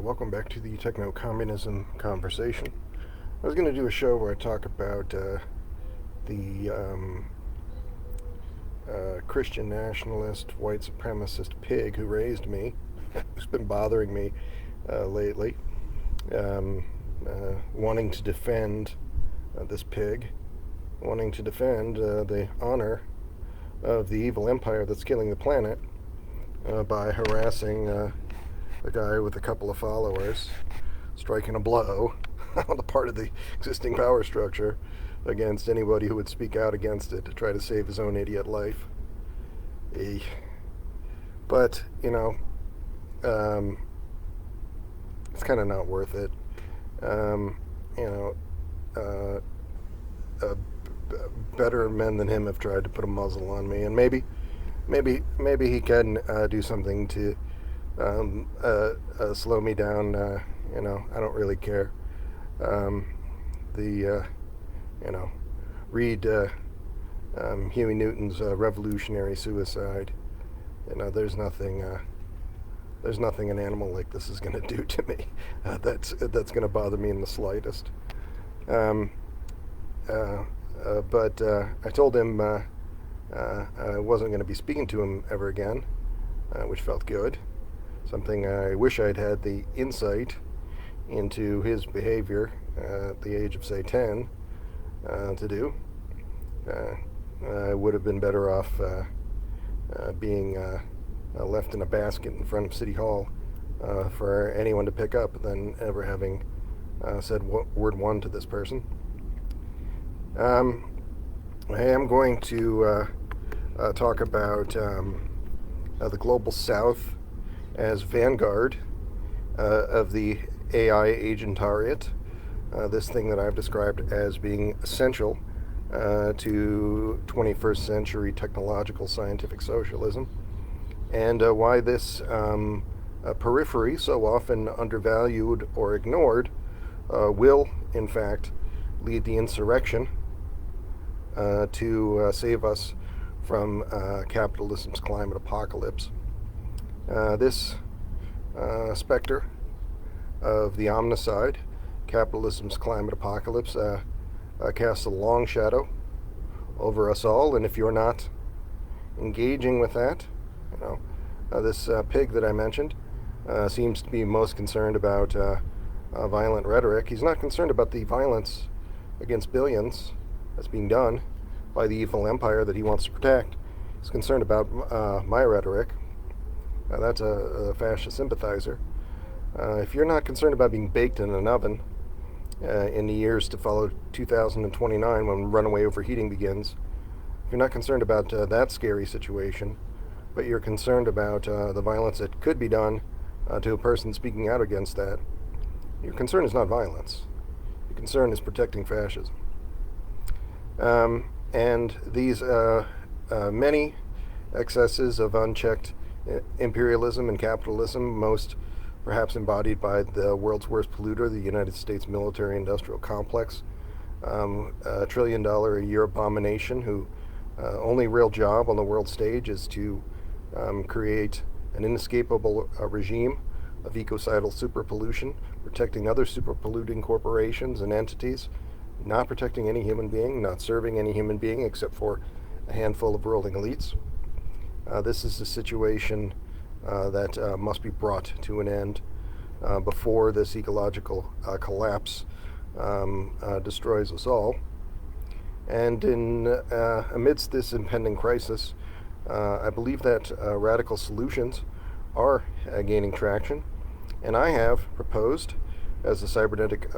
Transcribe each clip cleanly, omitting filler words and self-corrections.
Welcome back to the techno-communism conversation. I was going to do a show where I talk about the Christian nationalist, white supremacist pig who raised me, who's been bothering me lately, wanting to defend this pig, wanting to defend the honor of the evil empire that's killing the planet by harassing a guy with a couple of followers, striking a blow on the part of the existing power structure against anybody who would speak out against it to try to save his own idiot life. But, it's kind of not worth it. Better men than him have tried to put a muzzle on me, and maybe he can do something to slow me down. I don't really care. Read Huey Newton's Revolutionary Suicide. There's nothing an animal like this is going to do to me that's going to bother me in the slightest. But I told him I wasn't going to be speaking to him ever again, which felt good. Something I wish I'd had the insight into his behavior at the age of, say, 10 to do. I would have been better off being left in a basket in front of City Hall for anyone to pick up than ever having said word one to this person. I am going to talk about the Global South as vanguard of the AI agentariat, this thing that I've described as being essential to 21st century technological scientific socialism, and why this periphery, so often undervalued or ignored, will, in fact, lead the insurrection to save us from capitalism's climate apocalypse. This specter of the omnicide, capitalism's climate apocalypse, casts a long shadow over us all, and if you're not engaging with that, this pig that I mentioned seems to be most concerned about violent rhetoric. He's not concerned about the violence against billions that's being done by the evil empire that he wants to protect. He's concerned about my rhetoric. That's a fascist sympathizer. If you're not concerned about being baked in an oven in the years to follow 2029 when runaway overheating begins, if you're not concerned about that scary situation, but you're concerned about the violence that could be done to a person speaking out against that, your concern is not violence. Your concern is protecting fascism. And these many excesses of unchecked imperialism and capitalism, most perhaps embodied by the world's worst polluter, the United States military-industrial complex, a $1 trillion a year abomination who only real job on the world stage is to create an inescapable regime of ecocidal superpollution, protecting other superpolluting corporations and entities, not protecting any human being, not serving any human being except for a handful of ruling elites. This is a situation that must be brought to an end before this ecological collapse destroys us all. And amidst this impending crisis, I believe that radical solutions are gaining traction, and I have proposed, as a cybernetic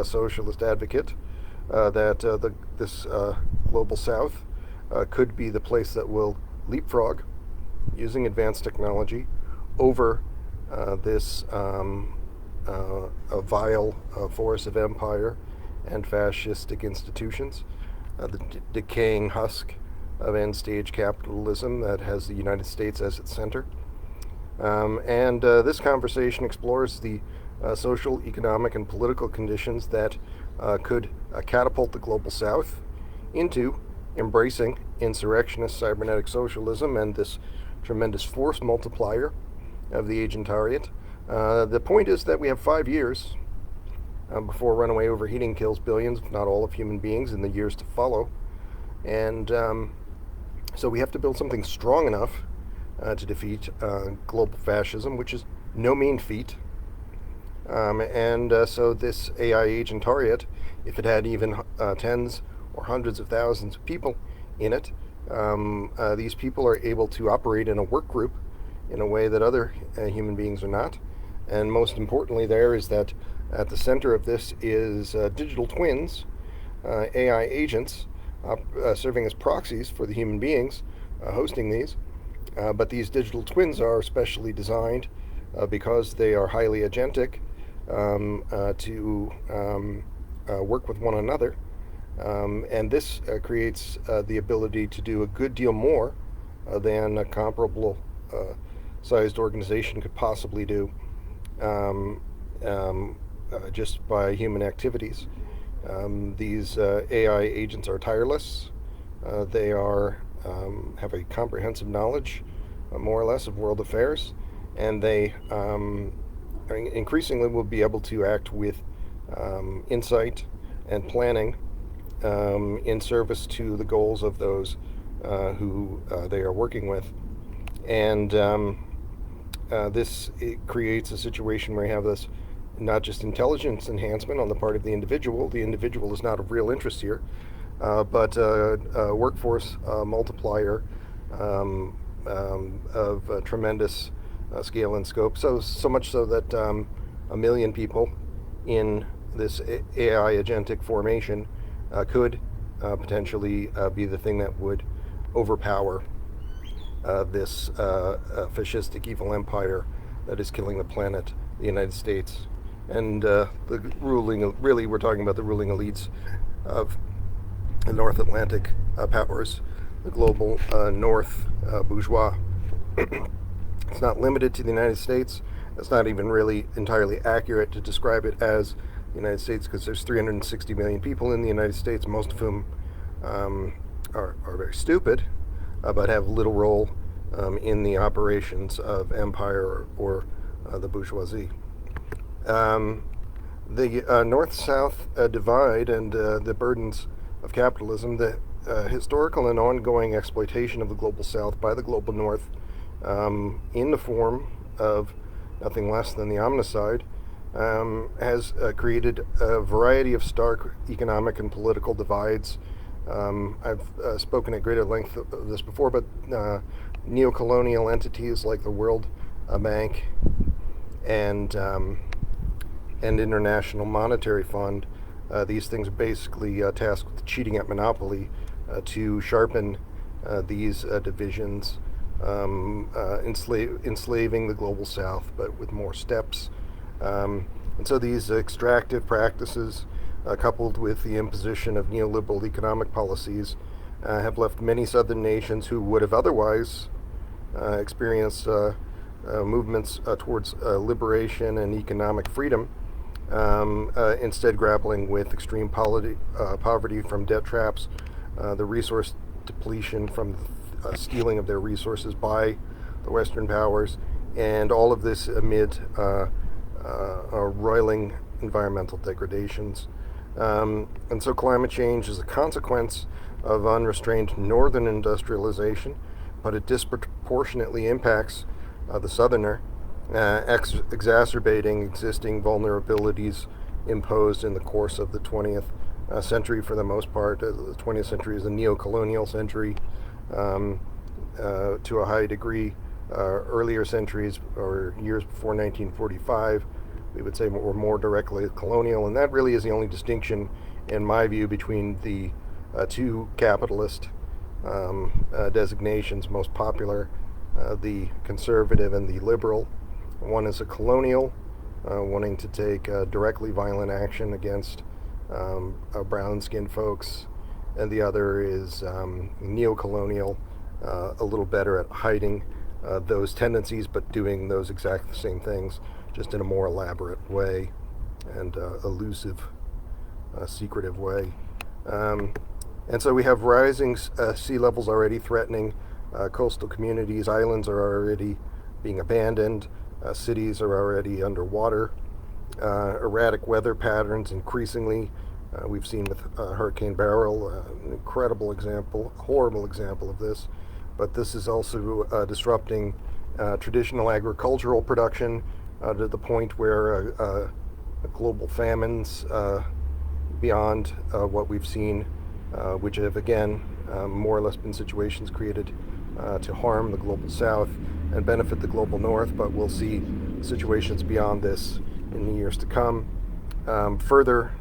socialist advocate, that this global south could be the place that will leapfrog, using advanced technology, over this vile force of empire and fascistic institutions, the decaying husk of end-stage capitalism that has the United States as its center. And this conversation explores the social, economic, and political conditions that could catapult the global south into embracing insurrectionist cybernetic socialism and this tremendous force multiplier of the agentariat The point is that we have 5 years before runaway overheating kills billions, if not all, of human beings in the years to follow. And so we have to build something strong enough to defeat global fascism, which is no mean feat. So this AI agentariat, if it had even tens or hundreds of thousands of people in it, these people are able to operate in a work group in a way that other human beings are not. And most importantly, there is that at the center of this is digital twins, AI agents, serving as proxies for the human beings hosting these. But these digital twins are specially designed because they are highly agentic to work with one another. And this creates the ability to do a good deal more than a comparable sized organization could possibly do just by human activities. These AI agents are tireless. They are have a comprehensive knowledge, more or less, of world affairs, and they increasingly will be able to act with insight and planning in service to the goals of those who they are working with. And this creates a situation where you have this not just intelligence enhancement on the part of the individual. The individual is not of real interest here, but a workforce multiplier of tremendous scale and scope. So much so that 1 million people in this AI agentic formation could potentially be the thing that would overpower this fascistic evil empire that is killing the planet, the United States. And the ruling, really, we're talking about the ruling elites of the North Atlantic powers, the global North bourgeois. It's not limited to the United States. It's not even really entirely accurate to describe it as the United States, because there's 360 million people in the United States, most of whom are very stupid, but have little role in the operations of empire or the bourgeoisie. The North-South divide and the burdens of capitalism, the historical and ongoing exploitation of the global South by the global North in the form of nothing less than the omnicide, has created a variety of stark economic and political divides. I've spoken at greater length of this before, but neocolonial entities like the World Bank and International Monetary Fund, these things are basically tasked with cheating at monopoly to sharpen these divisions, enslaving the global South, but with more steps. And so these extractive practices, coupled with the imposition of neoliberal economic policies, have left many southern nations who would have otherwise experienced movements towards liberation and economic freedom, instead grappling with extreme poverty from debt traps, the resource depletion from stealing of their resources by the Western powers, and all of this amid roiling environmental degradations. And so climate change is a consequence of unrestrained northern industrialization, but it disproportionately impacts the southerner, exacerbating existing vulnerabilities imposed in the course of the 20th century for the most part. The 20th century is a neo-colonial century to a high degree. Earlier centuries or years before 1945, we would say were more directly colonial, and that really is the only distinction, in my view, between the two capitalist designations most popular, the conservative and the liberal. One is a colonial, wanting to take directly violent action against brown-skinned folks, and the other is neo-colonial, a little better at hiding those tendencies, but doing those exact same things, just in a more elaborate way and elusive, secretive way. And so we have rising sea levels already threatening coastal communities. Islands are already being abandoned. Cities are already underwater. Erratic weather patterns increasingly. We've seen with Hurricane Beryl, an incredible example, horrible example of this. But this is also disrupting traditional agricultural production to the point where global famines beyond what we've seen, which have again more or less been situations created to harm the global south and benefit the global north, but we'll see situations beyond this in the years to come, further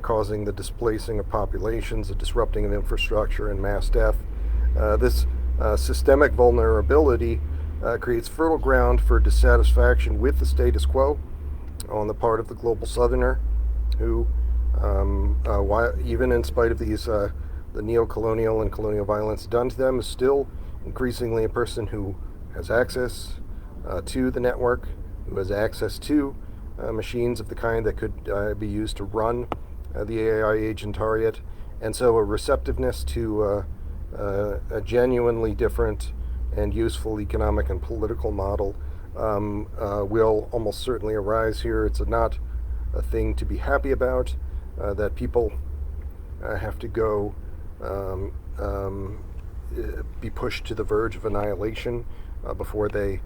causing the displacing of populations, the disrupting of infrastructure, and mass death. This systemic vulnerability creates fertile ground for dissatisfaction with the status quo on the part of the global southerner, who, even in spite of these the neo-colonial and colonial violence done to them, is still increasingly a person who has access to the network, who has access to machines of the kind that could be used to run the AI agentariat, and so a receptiveness to a genuinely different and useful economic and political model will almost certainly arise here. It's not a thing to be happy about, that people have to go be pushed to the verge of annihilation before they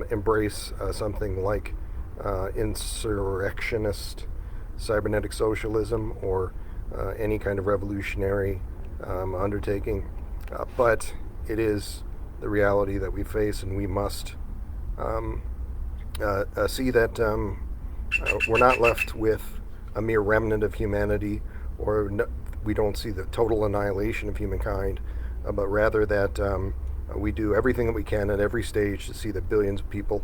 embrace something like insurrectionist cybernetic socialism or any kind of revolutionary undertaking. But it is the reality that we face, and we must see that we're not left with a mere remnant of humanity, or we don't see the total annihilation of humankind, but rather that we do everything that we can at every stage to see that billions of people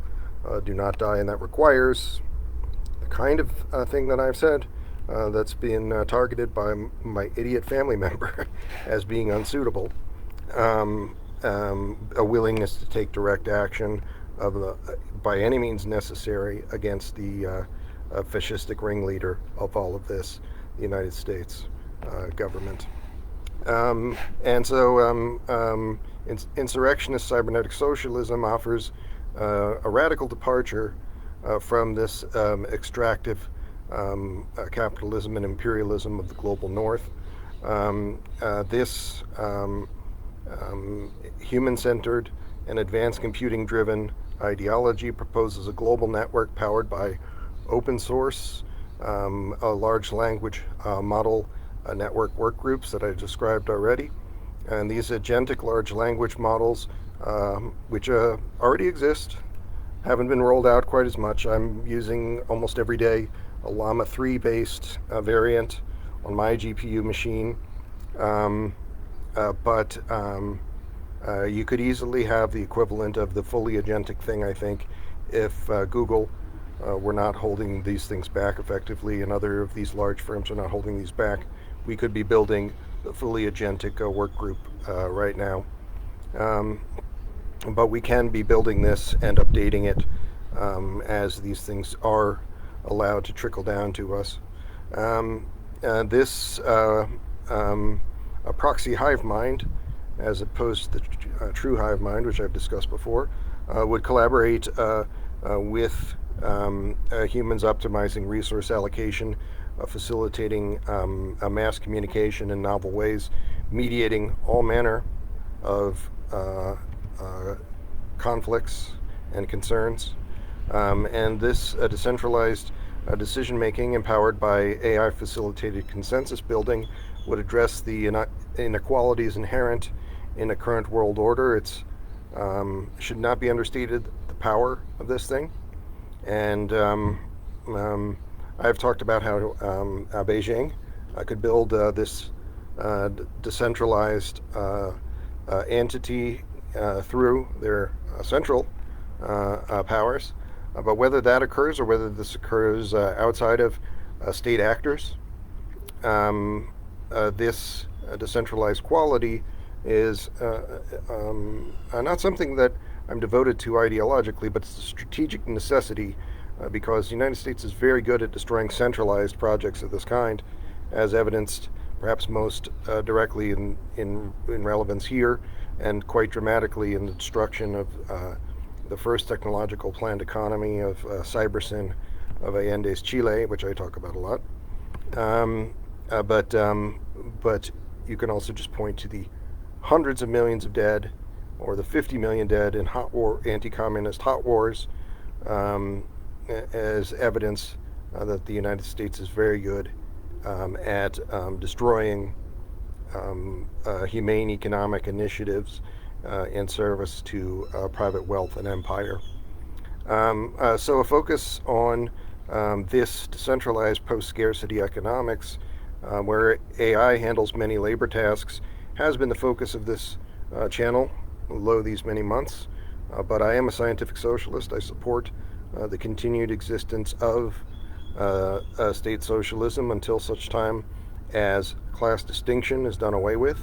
do not die, and that requires the kind of thing that I've said that's been targeted by my idiot family member as being unsuitable. A willingness to take direct action by any means necessary against the fascistic ringleader of all of this, the United States government. And so insurrectionist cybernetic socialism offers a radical departure from this extractive capitalism and imperialism of the global north. This human-centered and advanced computing-driven ideology proposes a global network powered by open source, a large language model network work groups that I described already. And these agentic large language models, which already exist, haven't been rolled out quite as much. I'm using almost every day a Llama 3 based variant on my GPU machine. But you could easily have the equivalent of the fully agentic thing, I think, if Google were not holding these things back effectively, and other of these large firms are not holding these back. We could be building the fully agentic work group right now. But we can be building this and updating it as these things are allowed to trickle down to us. This proxy hive mind, as opposed to the true hive mind, which I've discussed before, would collaborate with humans optimizing resource allocation, facilitating mass communication in novel ways, mediating all manner of conflicts and concerns. And this decentralized decision-making empowered by AI-facilitated consensus building would address the inequalities inherent in a current world order. It's should not be understated, the power of this thing. And I've talked about how Beijing could build this decentralized entity through their central powers. But whether that occurs or whether this occurs outside of state actors, this decentralized quality is not something that I'm devoted to ideologically, but it's a strategic necessity because the United States is very good at destroying centralized projects of this kind, as evidenced perhaps most directly in relevance here, and quite dramatically in the destruction of the first technological planned economy of Cybersyn of Allende's Chile, which I talk about a lot. But you can also just point to the hundreds of millions of dead, or the 50 million dead in anti-communist hot wars, as evidence that the United States is very good at destroying humane economic initiatives in service to private wealth and empire. So a focus on this decentralized post-scarcity economics, where AI handles many labor tasks, has been the focus of this channel, lo these many months. But I am a scientific socialist. I support the continued existence of state socialism until such time as class distinction is done away with,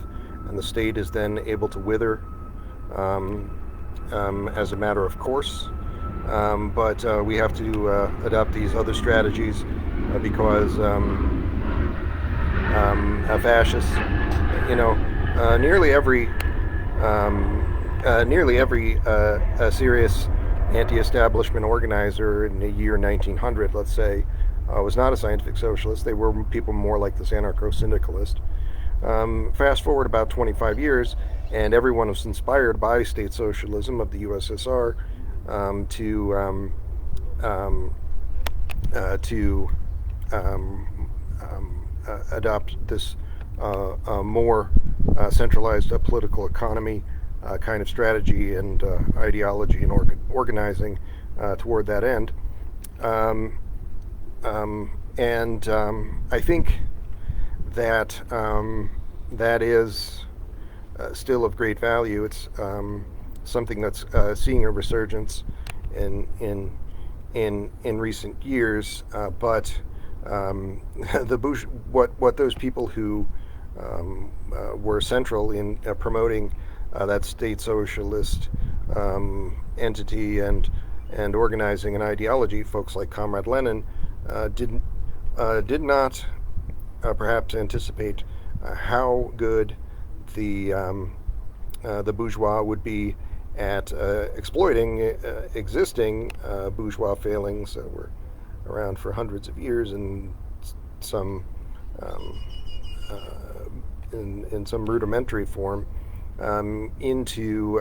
and the state is then able to wither as a matter of course. But we have to adopt these other strategies because fascists, nearly every serious anti-establishment organizer in the year 1900, let's say, was not a scientific socialist. They were people more like this anarcho-syndicalist. Fast forward about 25 years, and everyone was inspired by state socialism of the USSR to adopt this more centralized political economy kind of strategy and ideology and organizing toward that end. I think that that is still of great value. It's something that's seeing a resurgence in recent years, but what those people who were central in promoting that state socialist entity and organizing an ideology, folks like Comrade Lenin, did not perhaps anticipate how good the bourgeois would be at exploiting existing bourgeois failings that were around for hundreds of years, and some in some rudimentary form, into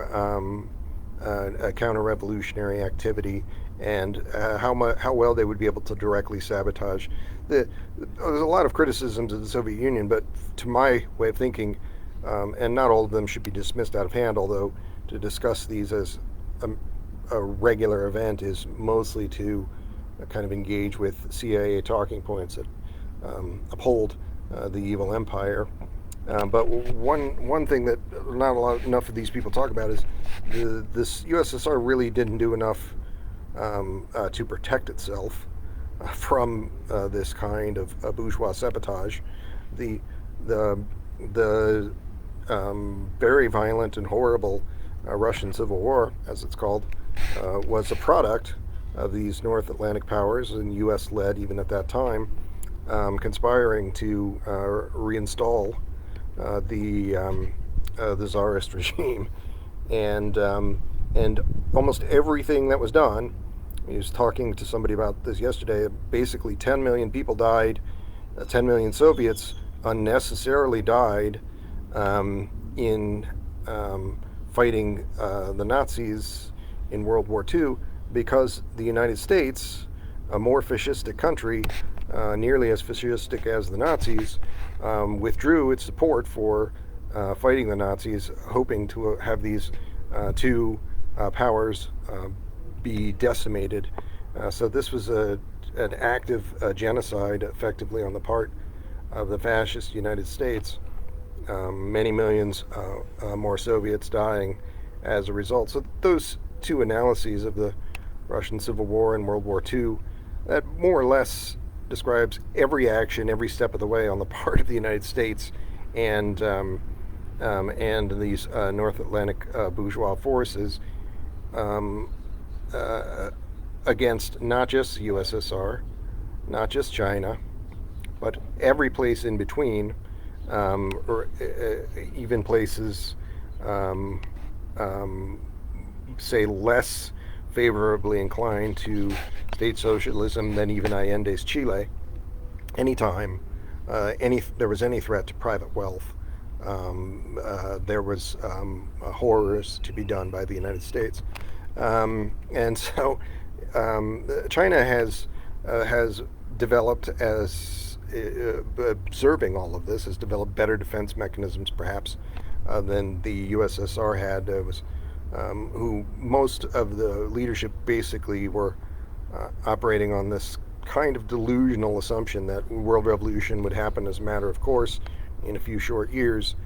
a counter-revolutionary activity, and how well they would be able to directly sabotage. There's a lot of criticisms of the Soviet Union, but to my way of thinking, and not all of them should be dismissed out of hand, although to discuss these as a regular event is mostly to kind of engage with CIA talking points that uphold the evil empire. But one thing that not enough of these people talk about is this USSR really didn't do enough to protect itself from this kind of bourgeois sabotage. The very violent and horrible Russian Civil War, as it's called, was a product of these North Atlantic powers, and U.S.-led even at that time, conspiring to reinstall the Tsarist regime, and almost everything that was done. I was talking to somebody about this yesterday. Basically, 10 million people died. 10 million Soviets unnecessarily died in fighting the Nazis in World War II, because the United States, a more fascistic country, nearly as fascistic as the Nazis, withdrew its support for fighting the Nazis, hoping to have these two powers be decimated. So this was an active genocide, effectively, on the part of the fascist United States. Many millions more Soviets dying as a result. So those two analyses of the Russian Civil War and World War II, that more or less describes every action, every step of the way on the part of the United States and these North Atlantic bourgeois forces against not just the USSR, not just China, but every place in between, or even places, say, less favorably inclined to state socialism than even Allende's Chile. Anytime there was any threat to private wealth, there was horrors to be done by the United States. And so China has developed, as observing all of this, has developed better defense mechanisms perhaps than the USSR had. Who most of the leadership basically were operating on this kind of delusional assumption that world revolution would happen as a matter of course in a few short years,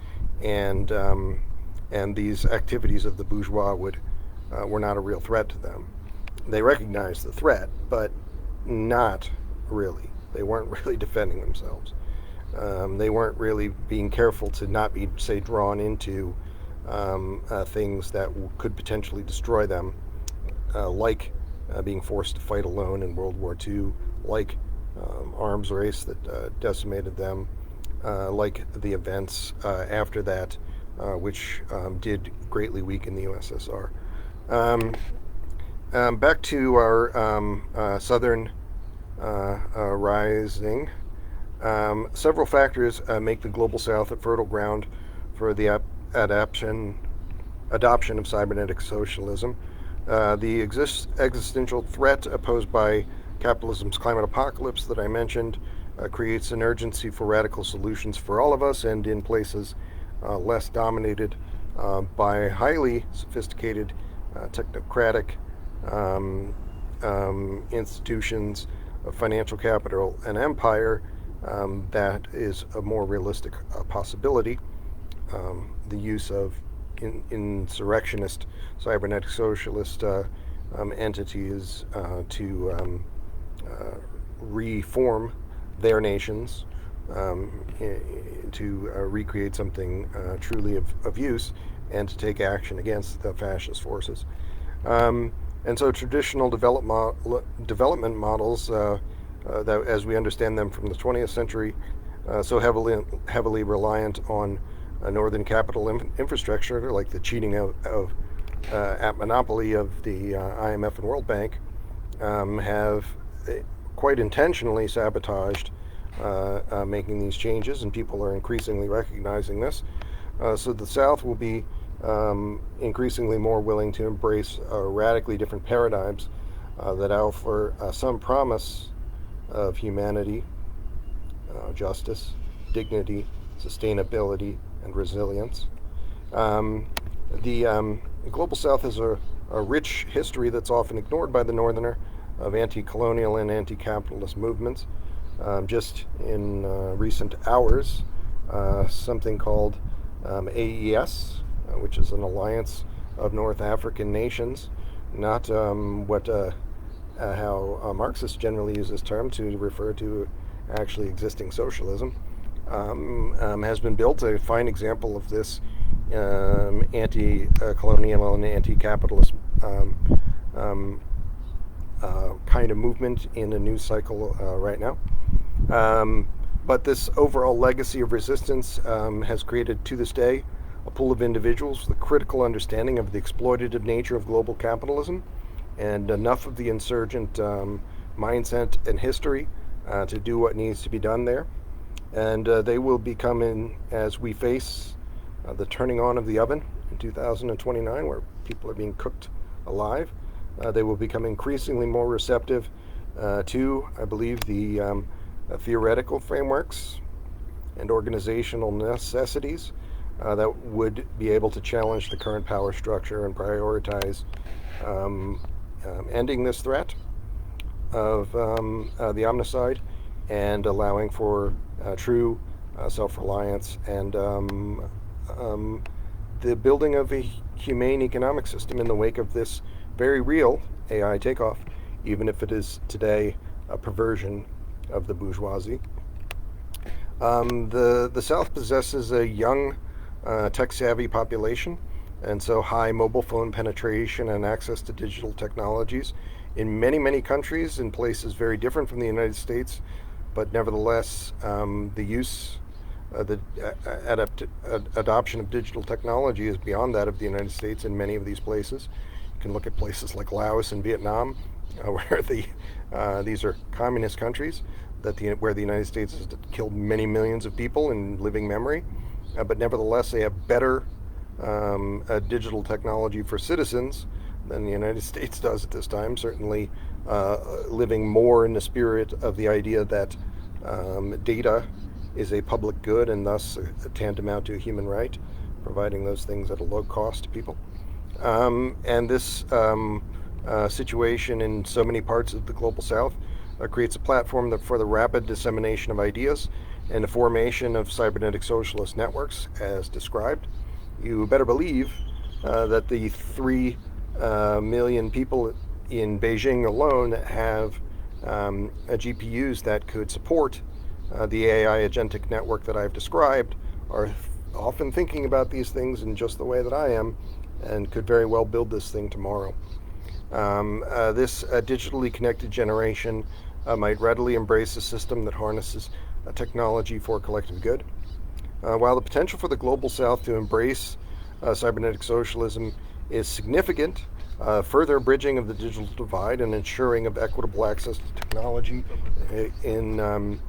and these activities of the bourgeois were not a real threat to them. They recognized the threat, but not really. They weren't really defending themselves. They weren't really being careful to not be, say, drawn into things that could potentially destroy them, like being forced to fight alone in World War II, like arms race that decimated them, like the events after that, which did greatly weaken the USSR. Back to our Southern rising. Several factors make the global South a fertile ground for the adoption of cybernetic socialism. The existential threat posed by capitalism's climate apocalypse that I mentioned creates an urgency for radical solutions for all of us, and in places less dominated by highly sophisticated technocratic institutions of financial capital and empire, that is a more realistic possibility. The use of insurrectionist cybernetic socialist entities to reform their nations, to recreate something truly of use, and to take action against the fascist forces. And so traditional development models, that as we understand them from the 20th century, so heavily reliant on northern capital infrastructure, like the cheating at monopoly of the IMF and World Bank, have quite intentionally sabotaged making these changes, and people are increasingly recognizing this. So the South will be increasingly more willing to embrace radically different paradigms that offer some promise of humanity, justice, dignity, sustainability, and resilience. The global South has a rich history that's often ignored by the Northerner of anti-colonial and anti-capitalist movements. Just in recent hours, something called AES, which is an alliance of North African nations, not how Marxists generally use this term to refer to actually existing socialism, has been built, a fine example of this anti-colonial and anti-capitalist kind of movement in a news cycle right now. But this overall legacy of resistance has created, to this day, a pool of individuals with a critical understanding of the exploitative nature of global capitalism, and enough of the insurgent mindset and history to do what needs to be done there. And they will be coming as we face the turning on of the oven in 2029, where people are being cooked alive. They will become increasingly more receptive to, I believe, the theoretical frameworks and organizational necessities that would be able to challenge the current power structure and prioritize ending this threat of the omnicide, and allowing for true self-reliance and the building of a humane economic system in the wake of this very real AI takeoff, even if it is today a perversion of the bourgeoisie. The South possesses a young, tech-savvy population, and so high mobile phone penetration and access to digital technologies in many, many countries, in places very different from the United States, but nevertheless, the use, the adoption of digital technology is beyond that of the United States in many of these places. You can look at places like Laos and Vietnam, where these are communist countries where the United States has killed many millions of people in living memory, but nevertheless they have better digital technology for citizens than the United States does at this time. Certainly, living more in the spirit of the idea that data is a public good and thus tantamount to a human right, providing those things at a low cost to people. And this situation in so many parts of the global South creates a platform for the rapid dissemination of ideas and the formation of cybernetic socialist networks, as described. You better believe that the 3 million people in Beijing alone have GPUs that could support the AI agentic network that I've described, are often thinking about these things in just the way that I am, and could very well build this thing tomorrow. This digitally connected generation might readily embrace a system that harnesses technology for collective good. While the potential for the global South to embrace cybernetic socialism is significant, further bridging of the digital divide and ensuring of equitable access to technology in